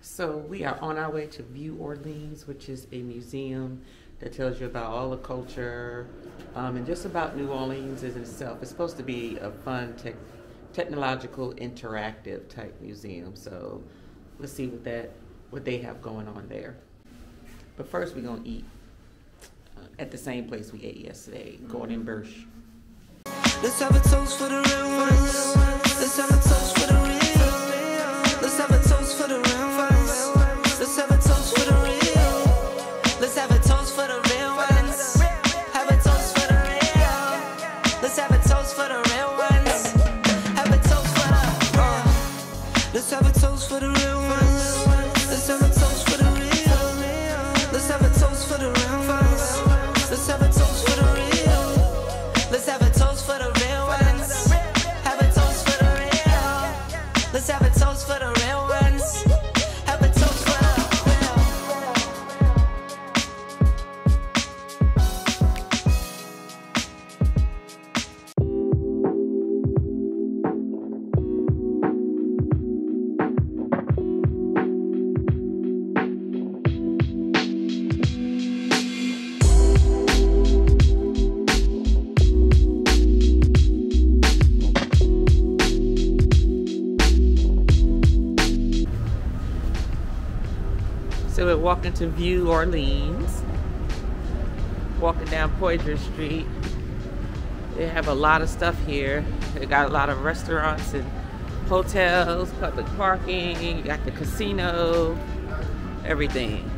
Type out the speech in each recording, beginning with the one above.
So we are on our way to Vue Orleans, which is a museum that tells you about all the culture and just about New Orleans in itself. It's supposed to be a fun, technological, interactive type museum. So let's see what they have going on there. But first, we're gonna eat at the same place we ate yesterday, Gordon Birch. Let's have a toast for the real ones. Let's have a toast for the real. Let's have a toast for the real ones. Let's have a toast for the real. Let's have a toast for the real ones. Have a toast for the real. Let's have a toast for the real ones. Have a toast for the Let's have a toast for the real ones. Let's have a toast for the real. Let's have a toast for the real ones. Let's have a toast for the real. Let's have a toast for the real ones. Have a toast for the real. Let's have a toast for the real ones. Have a toast for the So we're walking to Vue Orleans, walking down Bourbon Street. They have a lot of stuff here. They got a lot of restaurants and hotels, public parking, you got the casino, everything.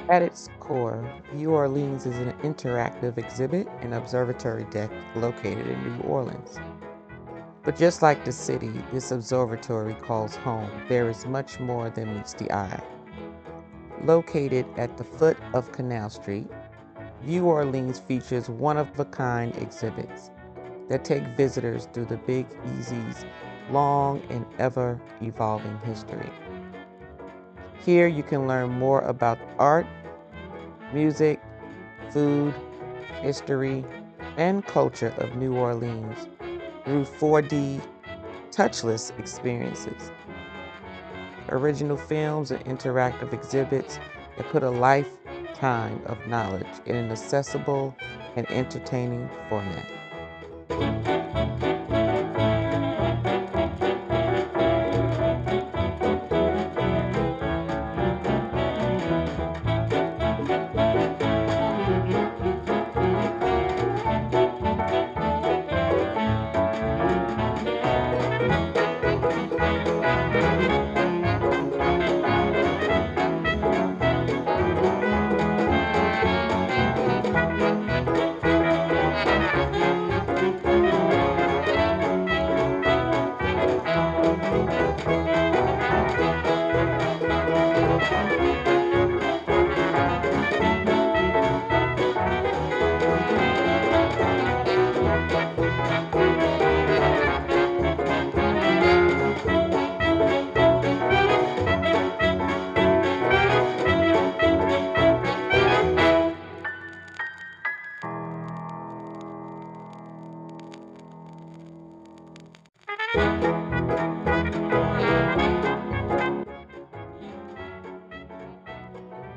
At its core, Vue Orleans is an interactive exhibit and observatory deck located in New Orleans. But just like the city, this observatory calls home, there is much more than meets the eye. Located at the foot of Canal Street, Vue Orleans features one-of-a-kind exhibits that take visitors through the Big Easy's long and ever-evolving history. Here you can learn more about art, music, food, history, and culture of New Orleans through 4D touchless experiences, original films and interactive exhibits that put a lifetime of knowledge in an accessible and entertaining format.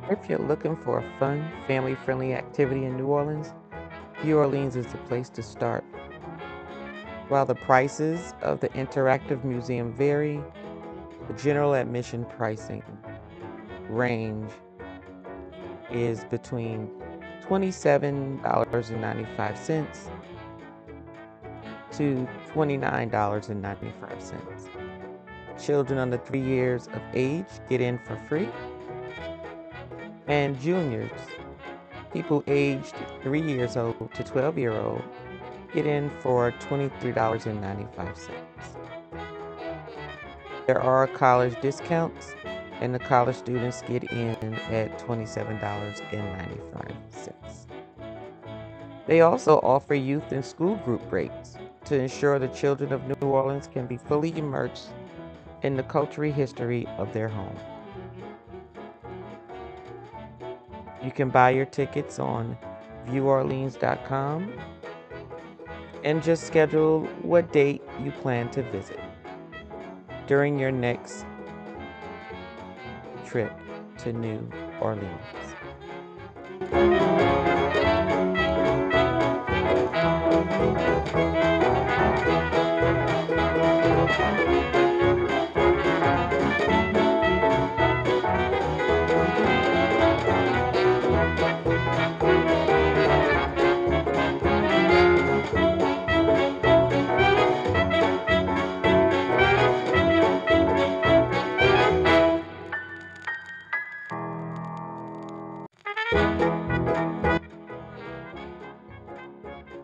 If you're looking for a fun, family-friendly activity in New Orleans, Vue Orleans is the place to start. While the prices of the interactive museum vary, the general admission pricing range is between $27.95 to $29.95. Children under 3 years of age get in for free. And juniors, people aged 3 years old to 12-year-old, get in for $23.95. There are college discounts, and the college students get in at $27.95. They also offer youth and school group rates to ensure the children of New Orleans can be fully immersed in the cultural history of their home. You can buy your tickets on vueorleans.com and just schedule what date you plan to visit during your next trip to New Orleans.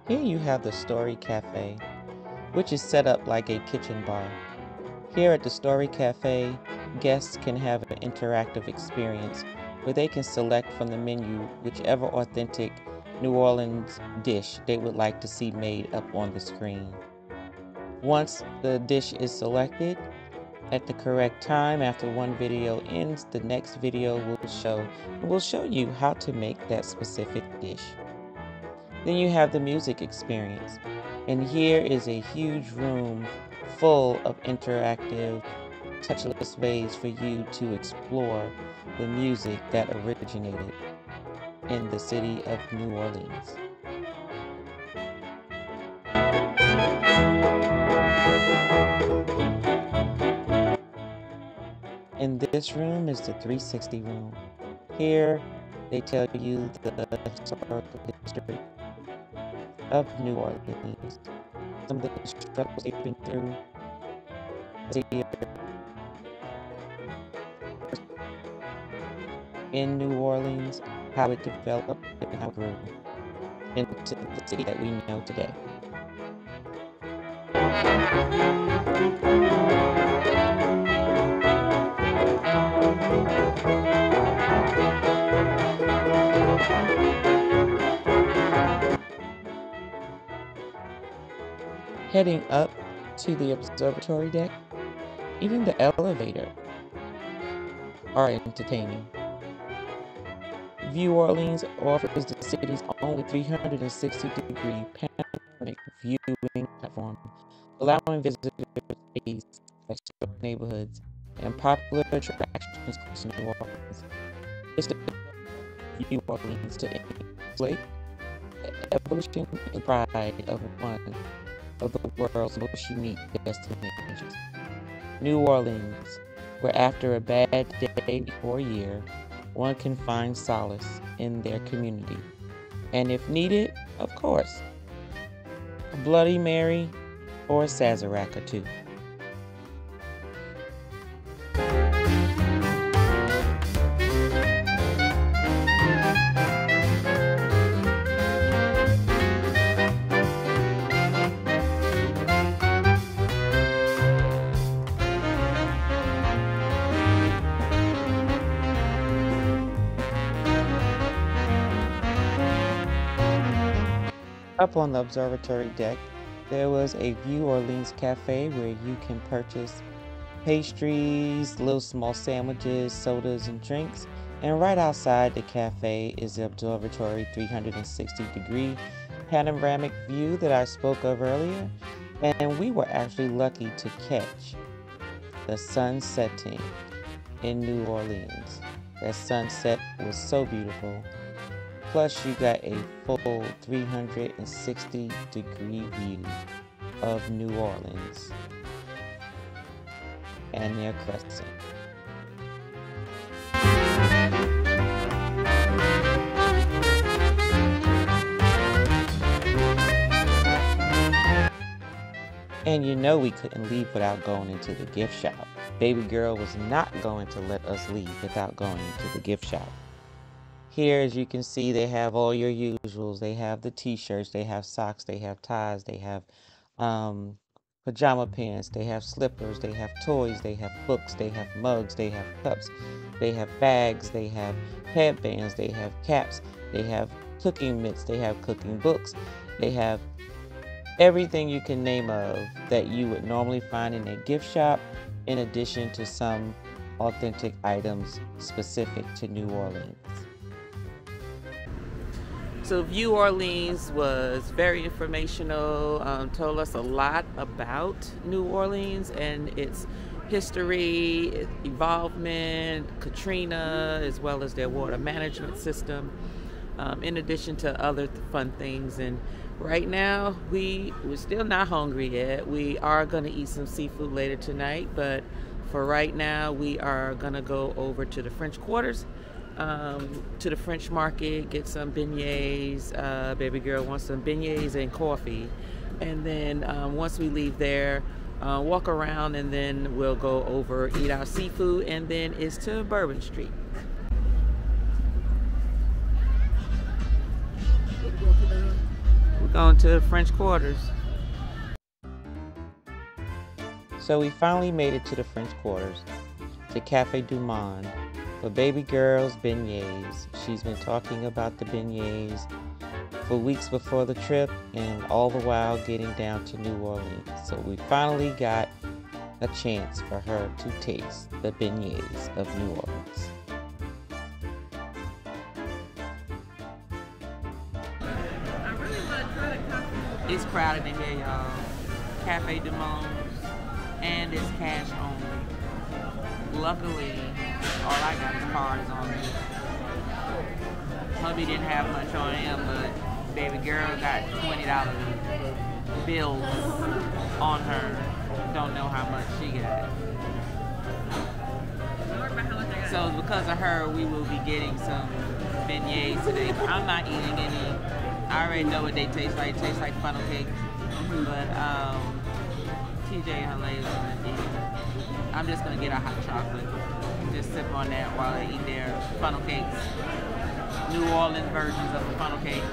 Here you have the Story Cafe, which is set up like a kitchen bar. Here at the Story Cafe, guests can have an interactive experience where they can select from the menu whichever authentic New Orleans dish they would like to see made up on the screen. Once the dish is selected, at the correct time after one video ends, the next video will show you how to make that specific dish. Then you have the music experience, and here is a huge room full of interactive, touchless ways for you to explore the music that originated in the city of New Orleans. In this room is the 360 room. Here they tell you the historical history of New Orleans, some of the struggles they've been through in New Orleans, how it developed and how it grew into the city that we know today. Heading up to the observatory deck, even the elevator are entertaining. Vue Orleans offers the city's only 360-degree panoramic viewing platform, allowing visitors to gaze at neighborhoods and popular attractions across New Orleans. It's the Vue Orleans to emulate the evolution and pride of one of the world's most unique destinations. New Orleans, where after a bad day or year, one can find solace in their community. And if needed, of course, a Bloody Mary or a Sazerac or two. Up on the observatory deck, there was a Vue Orleans cafe where you can purchase pastries, little small sandwiches, sodas, and drinks. And right outside the cafe is the observatory 360-degree panoramic view that I spoke of earlier. And we were actually lucky to catch the sun setting in New Orleans. That sunset was so beautiful. Plus, you got a full 360-degree view of New Orleans and their crescent. And you know we couldn't leave without going into the gift shop. Baby girl was not going to let us leave without going into the gift shop. Here, as you can see, they have all your usuals. They have the t-shirts, they have socks, they have ties, they have pajama pants, they have slippers, they have toys, they have books, they have mugs, they have cups, they have bags, they have headbands, they have caps, they have cooking mitts, they have cooking books, they have everything you can name of that you would normally find in a gift shop, in addition to some authentic items specific to New Orleans. So Vue Orleans was very informational, told us a lot about New Orleans and its history, its evolvement, Katrina, as well as their water management system, in addition to other fun things. And right now, we're still not hungry yet. We are going to eat some seafood later tonight, but for right now, we are going to go over to the French Quarters, to the French market, get some beignets. Baby girl wants some beignets and coffee. And then once we leave there, walk around, and then we'll go over, eat our seafood, and then it's to Bourbon Street. We're going to the French Quarters. So we finally made it to the French Quarters, to Cafe du Monde, for baby girl's beignets. She's been talking about the beignets for weeks before the trip, and all the while getting down to New Orleans. So we finally got a chance for her to taste the beignets of New Orleans. It's crowded in here, y'all. Cafe du Monde, and it's cash only. Luckily, all I got is cards on me. Hubby didn't have much on him, but baby girl got $20 bills on her. Don't know how much she got. So because of her, we will be getting some beignets today. I'm not eating any. I already know what they taste like. It tastes like funnel cake. But TJ and Haley gonna eat. I'm just gonna get a hot chocolate. Just sip on that while they eat their funnel cakes. New Orleans versions of the funnel cake.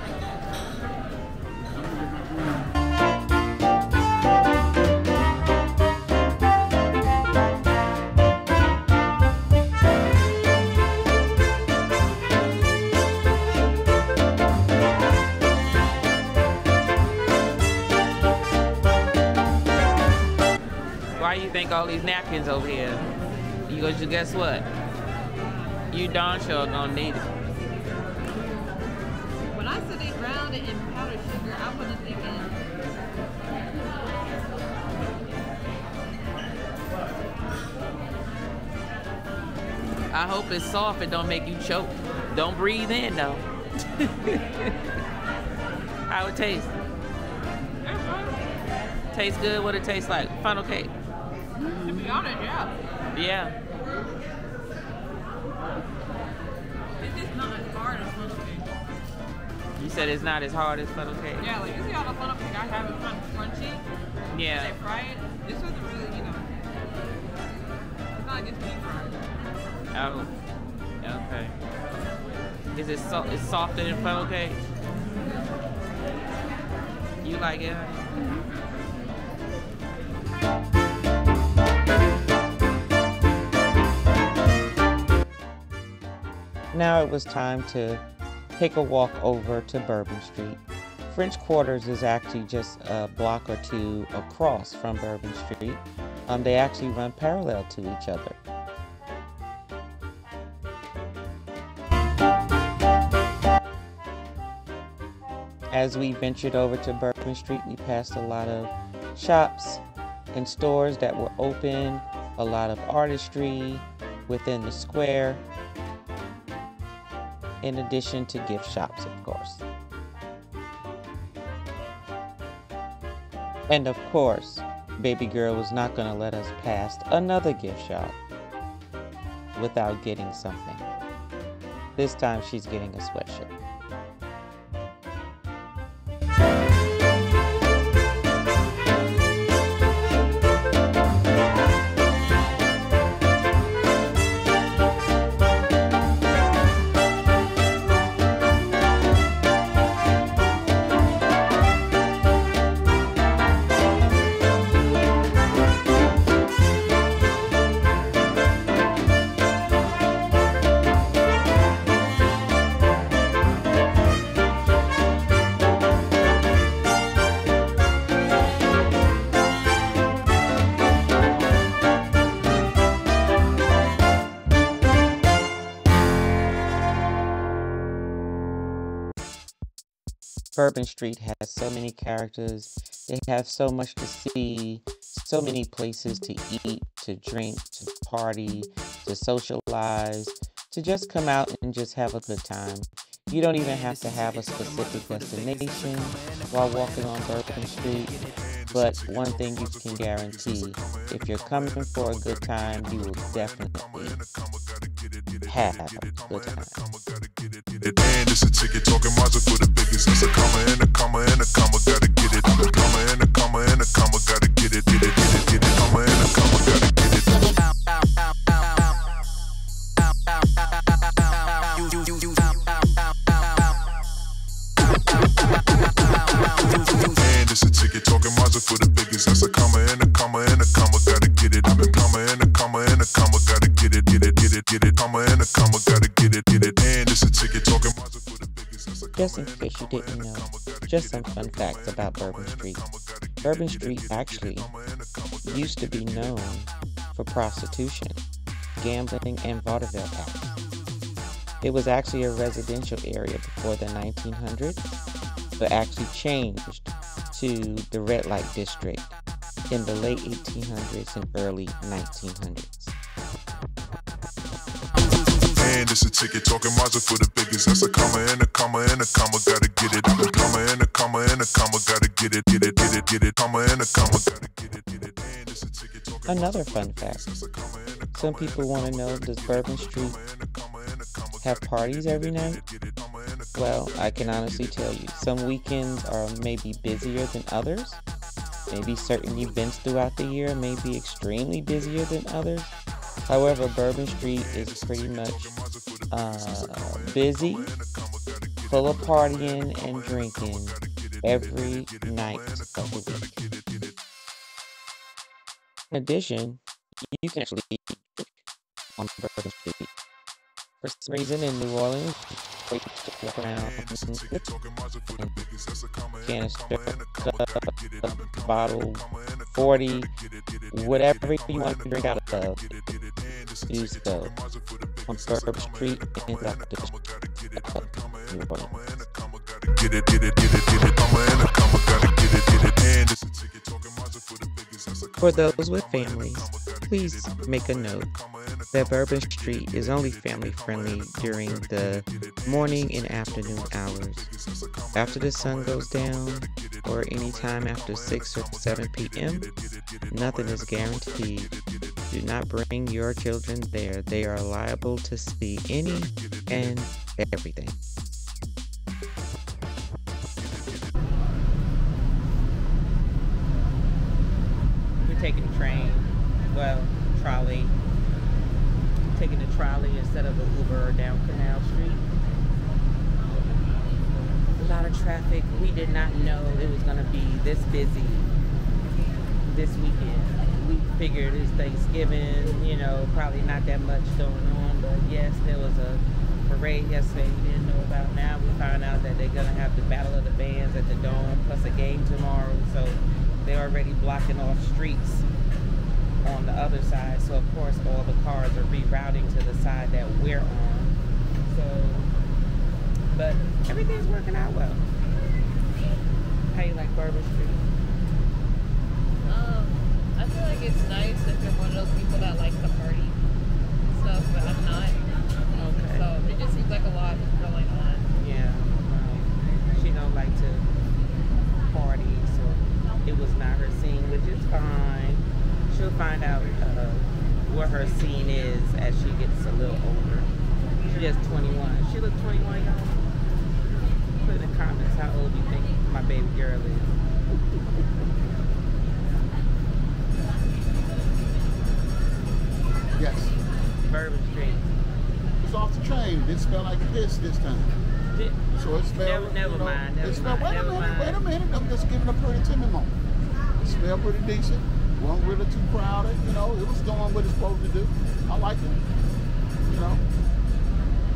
Why you think all these napkins over here? You go, just guess what? You darn sure gonna need it. When I said they ground it in powdered sugar, I wasn't thinking. I hope it's soft and don't make you choke. Don't breathe in though. How it taste? Tastes good? What it tastes like? Funnel cake. To be honest, yeah. Yeah. It's just not as hard as funnel cake. You said it's not as hard as funnel cake? Yeah, like you see all the funnel cake I have, it's kind of crunchy. Yeah. When they fry it, this wasn't really, it's not like it's deep fried. Oh. Okay. Is it it's softer than funnel cake? You like it? Now it was time to take a walk over to Bourbon Street. French Quarters is actually just a block or two across from Bourbon Street. They actually run parallel to each other. As we ventured over to Bourbon Street, we passed a lot of shops and stores that were open, a lot of artistry within the square, in addition to gift shops, of course. And of course, baby girl was not going to let us past another gift shop without getting something. This time she's getting a sweatshirt. Bourbon Street has so many characters. They have so much to see, so many places to eat, to drink, to party, to socialize, to just come out and just have a good time. You don't even have to have a specific destination while walking on Bourbon Street. But one thing you can guarantee, if you're coming for a good time, you will definitely have a good time. And it's a ticket talking Mazda for the biggest. It's a comma and a comma and a comma, gotta get it. A comma and a comma and a comma, gotta get it. Get it, get it, get it. Comma and a comma, gotta get it. And it's a ticket talking Mazda for the biggest. That's a comma and a comma and a comma, gotta get it. A comma and a comma and a comma, gotta get it. Get it, get it, get it. Comma and a comma, gotta get it. Get it. And it's a ticket talking Mazda for the biggest. Just in case you didn't know, just some fun facts about Bourbon Street. Bourbon Street actually used to be known for prostitution, gambling, and vaudeville acts. It was actually a residential area before the 1900s, but actually changed to the red light district in the late 1800s and early 1900s. And it's a ticket talking Mazda for the biggest. That's a comma and a comma and a comma, gotta get it. A comma and a comma and a comma, gotta get it. Get it, get it, get it. Comma and a comma, gotta get it. Get it. And it's a ticket talking. Another fun fact. Some people want to know, does Bourbon Street have parties every night? Well, I can honestly tell you, some weekends are maybe busier than others. Maybe certain events throughout the year may be extremely busier than others. However, Bourbon Street is pretty much busy, full of partying and drinking every night of the week. In addition, you can actually drink on Bourbon Street. For some reason in New Orleans, they walk around canister, bottle, 40, whatever you want to drink out of, do so on Bourbon Street and throughout the New Orleans. Get it, get it, get it, get it. Comma and a comma, gotta get it, get it. And it's a ticket talking Mazda for the biggest. For those with families, please make a note that Bourbon Street is only family friendly during the morning and afternoon hours. After the sun goes down, or any time after 6 or 7 p.m., nothing is guaranteed. Do not bring your children there. They are liable to see any and everything. We're taking the train, well, trolley. Taking the trolley instead of an Uber down Canal Street. A lot of traffic. We did not know it was going to be this busy this weekend. We figured it's Thanksgiving, you know, probably not that much going on, but yes, there was a parade yesterday we didn't know about. Now we found out that they're going to have the Battle of the Bands at the Dome, plus a game tomorrow, so they're already blocking off streets on the other side, so of course all the cars are rerouting to the side that we're on. So, but everything's working out well. How you like Bourbon Street? I feel like it's nice if you're one of those people that like to party and stuff, but I'm not. Okay. So it just seems like a lot going on. Yeah. She don't like to party, so it was not her scene, which is fine. She'll find out what her scene is as she gets a little older. She's just 21. She looks 21, y'all. Put in the comments how old you think my baby girl is. Yes. Bourbon Street. It's off the train. It smelled like piss this time. So it smelled. Never mind. Wait a minute. I'm just giving a pretty timid moment. It smelled pretty decent. Wasn't really too crowded. You know, it was doing what it's supposed to do. I liked it. You know,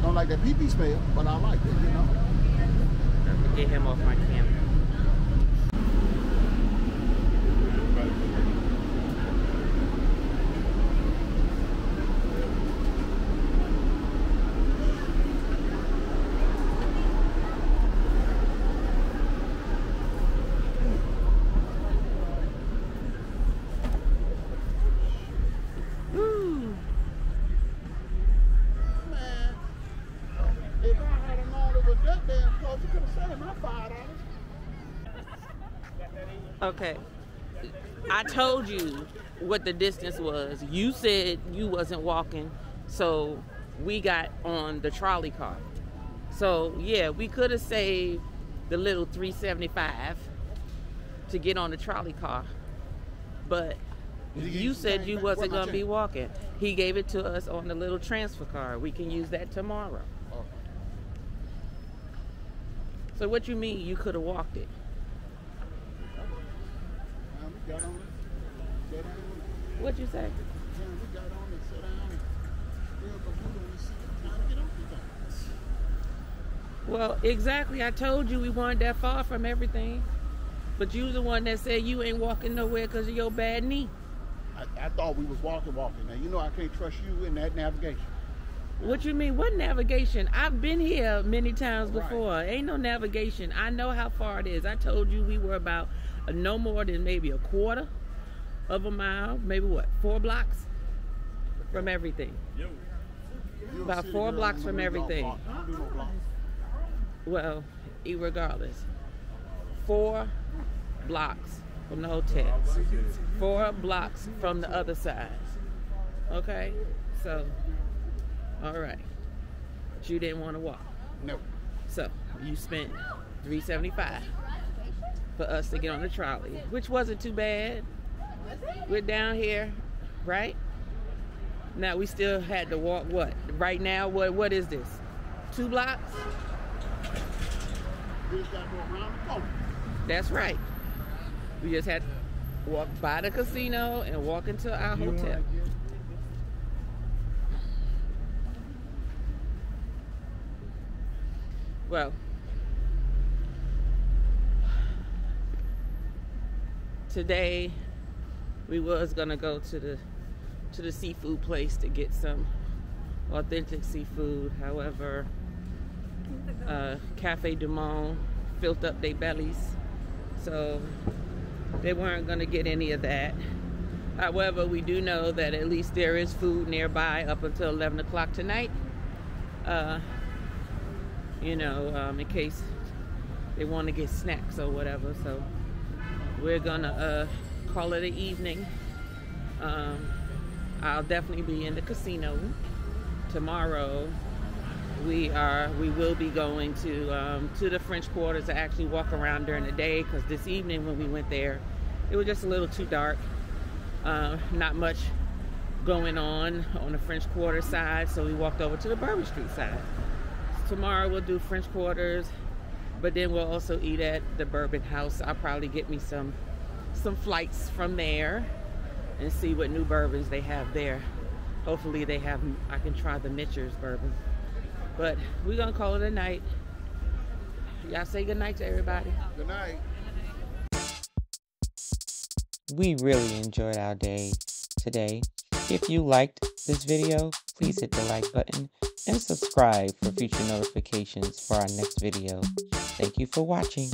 don't like that pee-pee smell, but I liked it. You know. Get him off my camera. Okay. I told you what the distance was. You said you wasn't walking, so we got on the trolley car. So yeah, we could have saved the little $3.75 to get on the trolley car, but you said you wasn't gonna be walking. He gave it to us on the little transfer card. We can use that tomorrow. Okay. So what you mean you could have walked it? We got on it. Sat down. What'd you say? We got on it, sat down. Real computer on the seat. Time to get off the thing. Well, exactly. I told you we weren't that far from everything. But you the one that said you ain't walking nowhere because of your bad knee. I thought we was walking. Now, you know I can't trust you in that navigation. What you mean? What navigation? I've been here many times before. Right. Ain't no navigation. I know how far it is. I told you we were about no more than maybe a quarter of a mile. Maybe what? 4 blocks from everything. You're About a city 4 girl, blocks I'm from gonna do no everything. block. I don't do no blocks. Well, irregardless. 4 blocks from the hotel. 4 blocks from the other side. Okay? So, all right. But you didn't want to walk. No. So, you spent $3.75 for us to get on the trolley, which wasn't too bad. We're down here, right? Now, we still had to walk what? Right now, what is this? 2 blocks? We just got to go around the corner. That's right. We just had to walk by the casino and walk into our hotel. Well, today we was gonna go to the seafood place to get some authentic seafood. However, Cafe du Monde filled up their bellies, so they weren't gonna get any of that. However, we do know that at least there is food nearby up until 11 o'clock tonight. In case they want to get snacks or whatever. So we're gonna call it an evening. I'll definitely be in the casino tomorrow. We will be going to the French Quarter to actually walk around during the day, because this evening when we went there, it was just a little too dark. Not much going on the French Quarter side, so we walked over to the Bourbon Street side. Tomorrow we'll do French Quarters, but then we'll also eat at the Bourbon House. I'll probably get me some flights from there and see what new bourbons they have there. Hopefully I can try the Mitchell's bourbon. But we're gonna call it a night. Y'all say good night to everybody. Good night. We really enjoyed our day today. If you liked this video, please hit the like button and subscribe for future notifications for our next video. Thank you for watching.